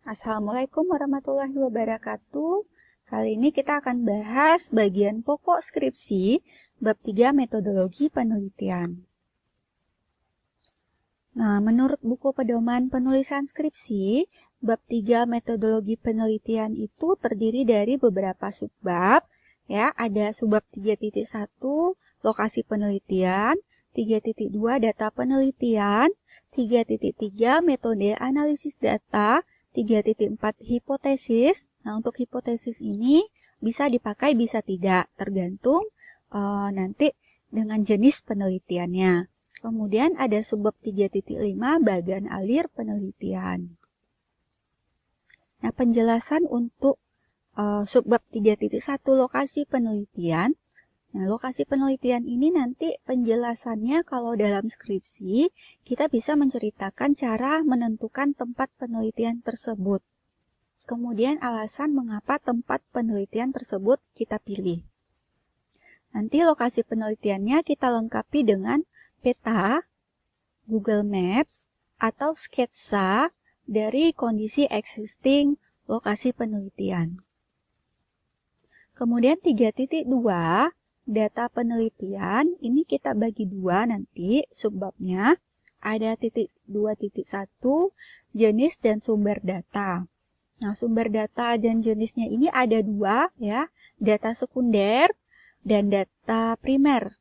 Assalamualaikum warahmatullahi wabarakatuh. Kali ini kita akan bahas bagian pokok skripsi bab 3 metodologi penelitian. Nah, menurut buku pedoman penulisan skripsi, bab 3 metodologi penelitian itu terdiri dari beberapa subbab. Ya, ada subbab 3.1 lokasi penelitian, 3.2 data penelitian, 3.3 metode analisis data, 3.4 hipotesis. Nah, untuk hipotesis ini bisa dipakai, bisa tidak, tergantung nanti dengan jenis penelitiannya. Kemudian ada subbab 3.5 bagan alir penelitian. Nah, penjelasan untuk subbab 3.1 lokasi penelitian. Nah, lokasi penelitian ini nanti penjelasannya kalau dalam skripsi, kita bisa menceritakan cara menentukan tempat penelitian tersebut. Kemudian alasan mengapa tempat penelitian tersebut kita pilih. Nanti lokasi penelitiannya kita lengkapi dengan peta, Google Maps, atau sketsa dari kondisi existing lokasi penelitian. Kemudian 3.2 data penelitian, ini kita bagi dua nanti subbabnya. Ada titik 2.1 jenis dan sumber data. Nah, sumber data dan jenisnya ini ada dua ya, data sekunder dan data primer.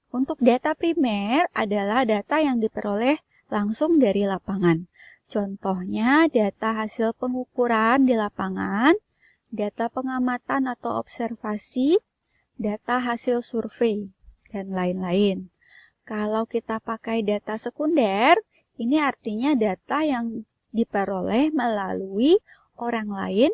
Untuk data primer adalah data yang diperoleh langsung dari lapangan. Contohnya data hasil pengukuran di lapangan, data pengamatan atau observasi, data hasil survei, dan lain-lain. Kalau kita pakai data sekunder, ini artinya data yang diperoleh melalui orang lain,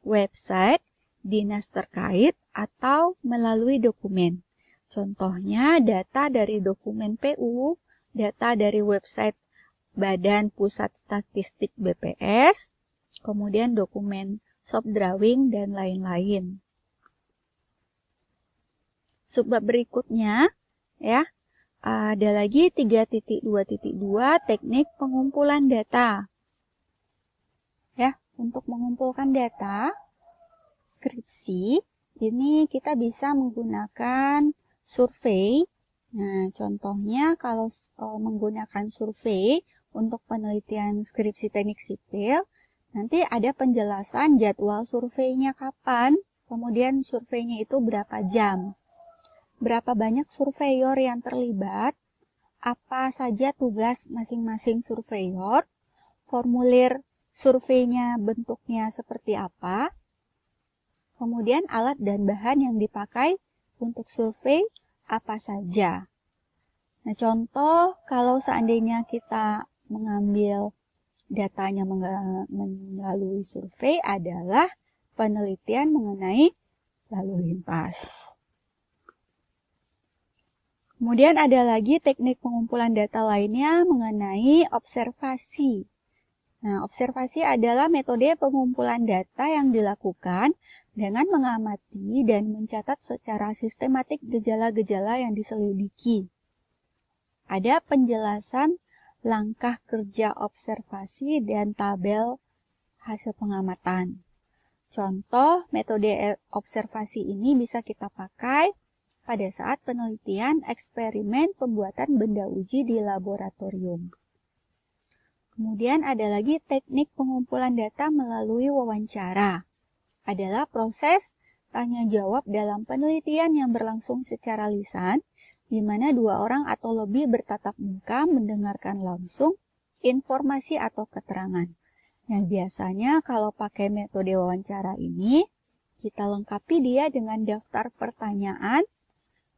website, dinas terkait, atau melalui dokumen. Contohnya data dari dokumen PU, data dari website Badan Pusat Statistik BPS, kemudian dokumen shop drawing, dan lain-lain. Subbab berikutnya, ya, ada lagi 3.2.2 teknik pengumpulan data. Ya, untuk mengumpulkan data skripsi, ini kita bisa menggunakan survei. Nah, contohnya kalau menggunakan survei untuk penelitian skripsi teknik sipil, nanti ada penjelasan jadwal surveinya kapan, kemudian surveinya itu berapa jam, berapa banyak surveyor yang terlibat, apa saja tugas masing-masing surveyor, formulir surveinya bentuknya seperti apa, kemudian alat dan bahan yang dipakai untuk survei apa saja. Nah, contoh kalau seandainya kita mengambil datanya melalui survei adalah penelitian mengenai lalu lintas. Kemudian ada lagi teknik pengumpulan data lainnya mengenai observasi. Nah, observasi adalah metode pengumpulan data yang dilakukan dengan mengamati dan mencatat secara sistematik gejala-gejala yang diselidiki. Ada penjelasan langkah kerja observasi dan tabel hasil pengamatan. Contoh metode observasi ini bisa kita pakai pada saat penelitian eksperimen pembuatan benda uji di laboratorium. Kemudian ada lagi teknik pengumpulan data melalui wawancara. Adalah proses tanya jawab dalam penelitian yang berlangsung secara lisan, di mana dua orang atau lebih bertatap muka mendengarkan langsung informasi atau keterangan. Nah, biasanya kalau pakai metode wawancara ini, kita lengkapi dia dengan daftar pertanyaan,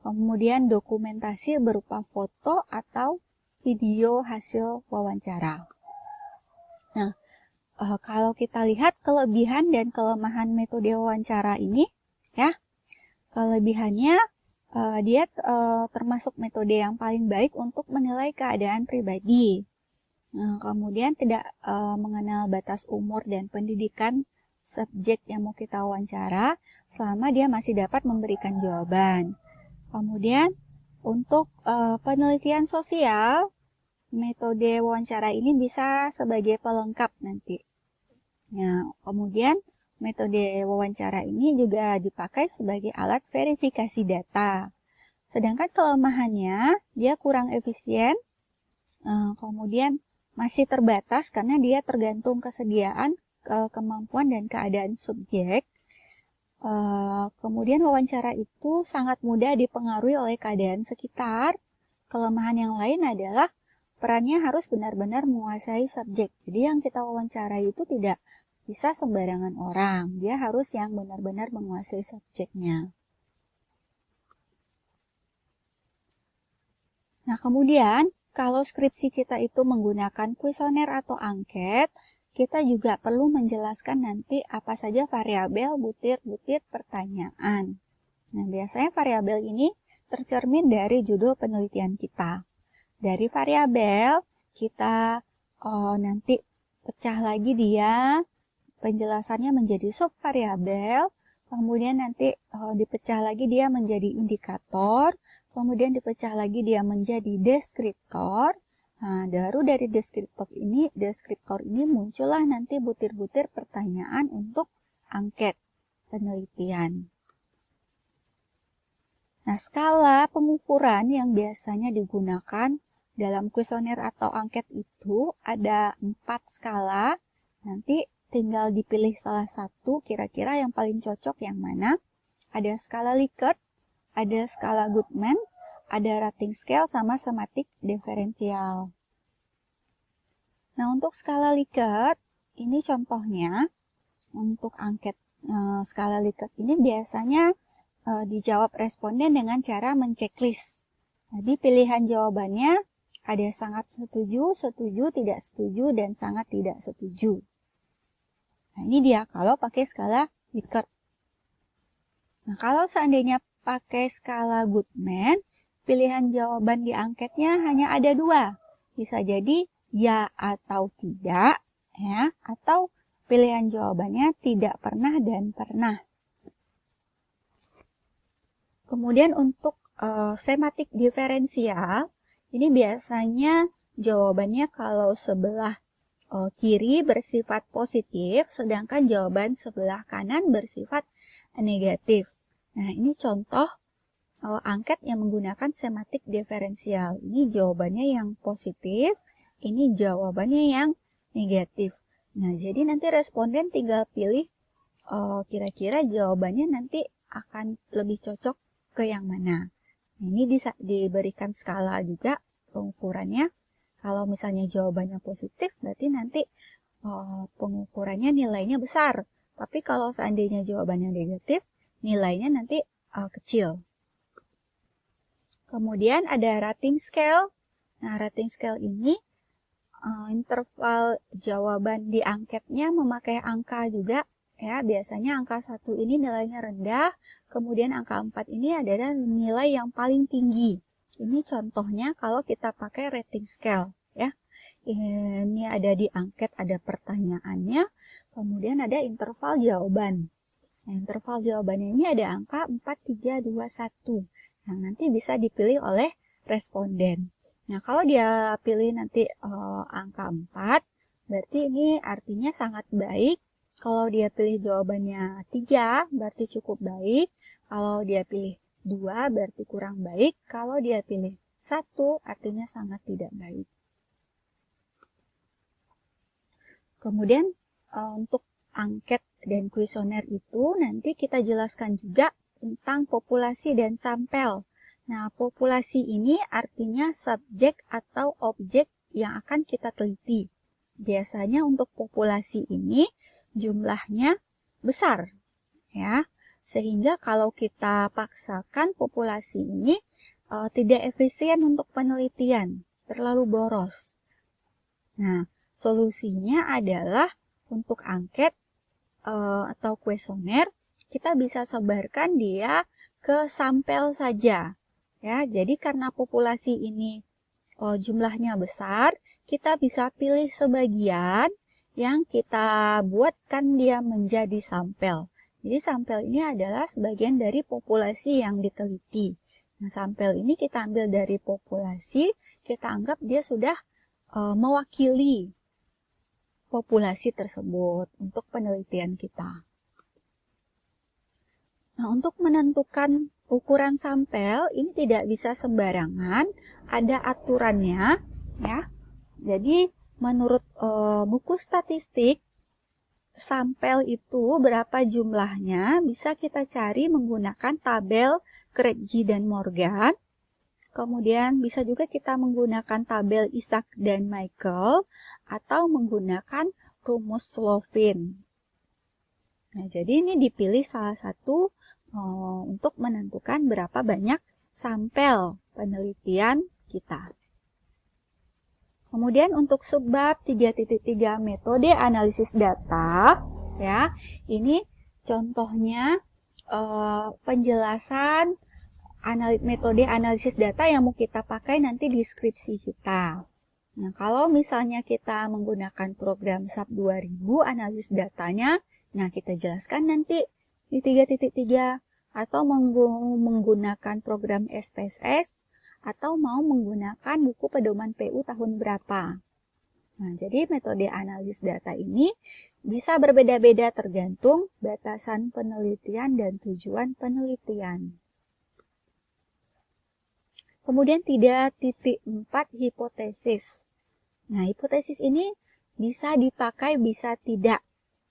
kemudian dokumentasi berupa foto atau video hasil wawancara. Nah, kalau kita lihat kelebihan dan kelemahan metode wawancara ini, ya, kelebihannya dia termasuk metode yang paling baik untuk menilai keadaan pribadi. Kemudian tidak mengenal batas umur dan pendidikan subjek yang mau kita wawancara, selama dia masih dapat memberikan jawaban. Kemudian untuk penelitian sosial, metode wawancara ini bisa sebagai pelengkap nanti. Nah, kemudian metode wawancara ini juga dipakai sebagai alat verifikasi data. Sedangkan kelemahannya, dia kurang efisien, kemudian masih terbatas karena dia tergantung kesediaan, kemampuan, dan keadaan subjek. Kemudian wawancara itu sangat mudah dipengaruhi oleh keadaan sekitar. Kelemahan yang lain adalah perannya harus benar-benar menguasai subjek. Jadi yang kita wawancarai itu tidak bisa sembarangan orang. Dia harus yang benar-benar menguasai subjeknya. Nah, kemudian kalau skripsi kita itu menggunakan kuesioner atau angket, kita juga perlu menjelaskan nanti apa saja variabel, butir-butir pertanyaan. Nah, biasanya variabel ini tercermin dari judul penelitian kita. Dari variabel, kita nanti pecah lagi dia, penjelasannya menjadi subvariabel, kemudian nanti dipecah lagi dia menjadi indikator, kemudian dipecah lagi dia menjadi deskriptor. Nah, baru dari deskriptor ini muncullah nanti butir-butir pertanyaan untuk angket penelitian. Nah, skala pengukuran yang biasanya digunakan dalam kuesioner atau angket itu ada 4 skala. Nanti tinggal dipilih salah satu kira-kira yang paling cocok yang mana. Ada skala Likert, ada skala Goodman, ada rating scale, sama semantik diferensial. Nah, untuk skala Likert, ini contohnya untuk angket skala Likert ini biasanya dijawab responden dengan cara menceklis. Jadi pilihan jawabannya ada sangat setuju, setuju, tidak setuju, dan sangat tidak setuju. Nah, ini dia kalau pakai skala Likert. Nah, kalau seandainya pakai skala Goodman, pilihan jawaban di angketnya hanya ada 2. Bisa jadi ya atau tidak, ya, atau pilihan jawabannya tidak pernah dan pernah. Kemudian untuk semantik diferensial, ini biasanya jawabannya kalau sebelah kiri bersifat positif, sedangkan jawaban sebelah kanan bersifat negatif. Nah, ini contoh angket yang menggunakan semantik diferensial. Ini jawabannya yang positif, ini jawabannya yang negatif. Nah, jadi nanti responden tinggal pilih kira-kira jawabannya nanti akan lebih cocok ke yang mana. Nah, ini diberikan skala juga pengukurannya. Kalau misalnya jawabannya positif, berarti nanti pengukurannya nilainya besar. Tapi kalau seandainya jawabannya negatif, nilainya nanti kecil. Kemudian ada rating scale. Nah, rating scale ini interval jawaban di angketnya memakai angka juga. Ya, biasanya angka 1 ini nilainya rendah, kemudian angka 4 ini adalah nilai yang paling tinggi. Ini contohnya kalau kita pakai rating scale, ya. Ini ada di angket, ada pertanyaannya, kemudian ada interval jawaban. Nah, interval jawabannya ini ada angka 4, 3, 2, 1, yang nanti bisa dipilih oleh responden. Nah, kalau dia pilih nanti angka 4, berarti ini artinya sangat baik. Kalau dia pilih jawabannya 3, berarti cukup baik. Kalau dia pilih 2, berarti kurang baik. Kalau dia pilih 1, artinya sangat tidak baik. Kemudian untuk angket dan kuesioner itu nanti kita jelaskan juga tentang populasi dan sampel. Nah, populasi ini artinya subjek atau objek yang akan kita teliti. Biasanya untuk populasi ini jumlahnya besar, ya. Sehingga kalau kita paksakan populasi ini tidak efisien untuk penelitian, terlalu boros. Nah, solusinya adalah untuk angket atau kuesioner, kita bisa sebarkan dia ke sampel saja. Ya, jadi karena populasi ini jumlahnya besar, kita bisa pilih sebagian yang kita buatkan dia menjadi sampel. Jadi sampel ini adalah sebagian dari populasi yang diteliti. Nah, sampel ini kita ambil dari populasi, kita anggap dia sudah mewakili populasi tersebut untuk penelitian kita. Nah, untuk menentukan ukuran sampel ini tidak bisa sembarangan, ada aturannya, ya. Jadi menurut buku statistik, sampel itu berapa jumlahnya bisa kita cari menggunakan tabel Kretschy dan Morgan. Kemudian bisa juga kita menggunakan tabel Isaac dan Michael atau menggunakan rumus Slovin. Nah, jadi ini dipilih salah satu untuk menentukan berapa banyak sampel penelitian kita. Kemudian untuk subbab 3.3 metode analisis data, ya, ini contohnya penjelasan metode analisis data yang mau kita pakai nanti di skripsi kita. Nah, kalau misalnya kita menggunakan program SAP 2000 analisis datanya, nah kita jelaskan nanti di 3.3 atau menggunakan program SPSS atau mau menggunakan buku pedoman PU tahun berapa. Nah, jadi metode analisis data ini bisa berbeda-beda tergantung batasan penelitian dan tujuan penelitian. Kemudian 3.4 hipotesis. Nah, hipotesis ini bisa dipakai, bisa tidak.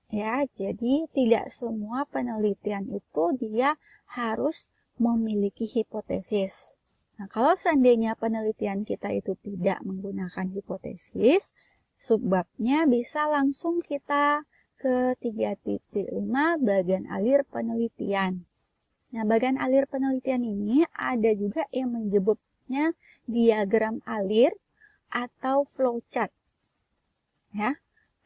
Ya, jadi tidak semua penelitian itu dia harus memiliki hipotesis. Nah, kalau seandainya penelitian kita itu tidak menggunakan hipotesis, subbabnya bisa langsung kita ke 3.5 bagan alir penelitian. Nah, bagan alir penelitian ini ada juga yang menyebutnya diagram alir atau flowchart. Ya,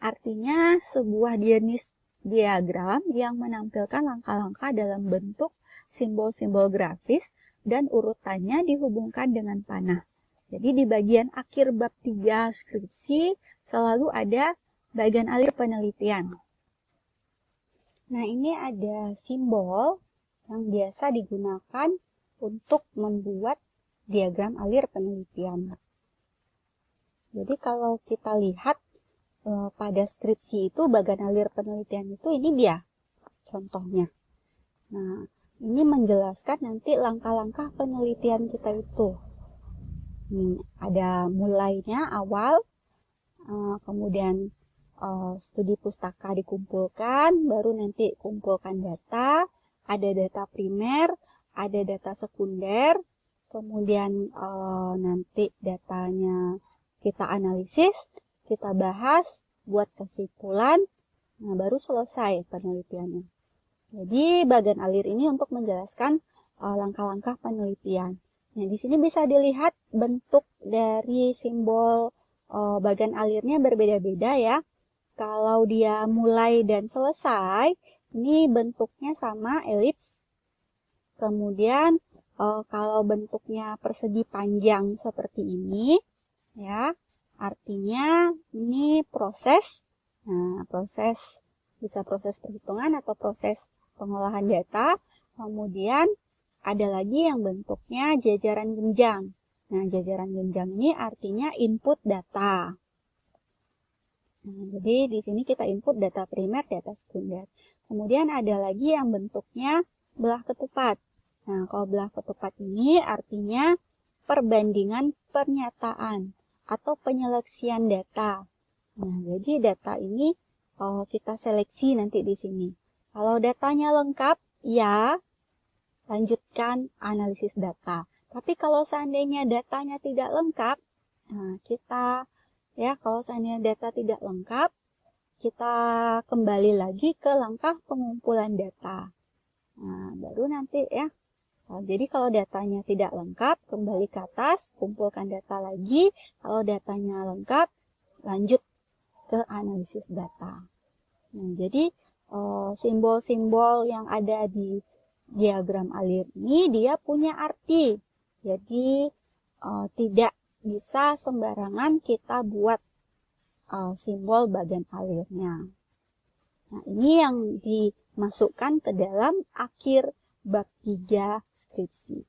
artinya sebuah jenis diagram yang menampilkan langkah-langkah dalam bentuk simbol-simbol grafis dan urutannya dihubungkan dengan panah. Jadi di bagian akhir bab 3 skripsi selalu ada bagan alir penelitian. Nah, ini ada simbol yang biasa digunakan untuk membuat diagram alir penelitian. Jadi kalau kita lihat pada skripsi itu bagan alir penelitian itu ini dia contohnya. Nah, ini menjelaskan nanti langkah-langkah penelitian kita itu. Ini ada mulainya awal, kemudian studi pustaka dikumpulkan, baru nanti kumpulkan data, ada data primer, ada data sekunder, kemudian nanti datanya kita analisis, kita bahas, buat kesimpulan, nah baru selesai penelitiannya. Jadi bagan alir ini untuk menjelaskan langkah-langkah penelitian. Nah, di sini bisa dilihat bentuk dari simbol bagan alirnya berbeda-beda ya. Kalau dia mulai dan selesai, ini bentuknya sama elips. Kemudian kalau bentuknya persegi panjang seperti ini, ya, artinya ini proses. Nah, proses bisa proses perhitungan atau proses pengolahan data. Kemudian ada lagi yang bentuknya jajaran genjang. Nah, jajaran genjang ini artinya input data. Nah, jadi di sini kita input data primer, data sekunder. Kemudian ada lagi yang bentuknya belah ketupat. Nah, kalau belah ketupat ini artinya perbandingan pernyataan atau penyeleksian data. Nah, jadi data ini kita seleksi nanti di sini. Kalau datanya lengkap, ya lanjutkan analisis data. Tapi kalau seandainya datanya tidak lengkap, nah kalau seandainya data tidak lengkap, kita kembali lagi ke langkah pengumpulan data. Nah, baru nanti ya. Jadi kalau datanya tidak lengkap, kembali ke atas, kumpulkan data lagi. Kalau datanya lengkap, lanjut ke analisis data. Nah, jadi simbol-simbol yang ada di diagram alir ini dia punya arti. Jadi tidak bisa sembarangan kita buat simbol bagan alirnya. Nah, ini yang dimasukkan ke dalam akhir bab 3 skripsi.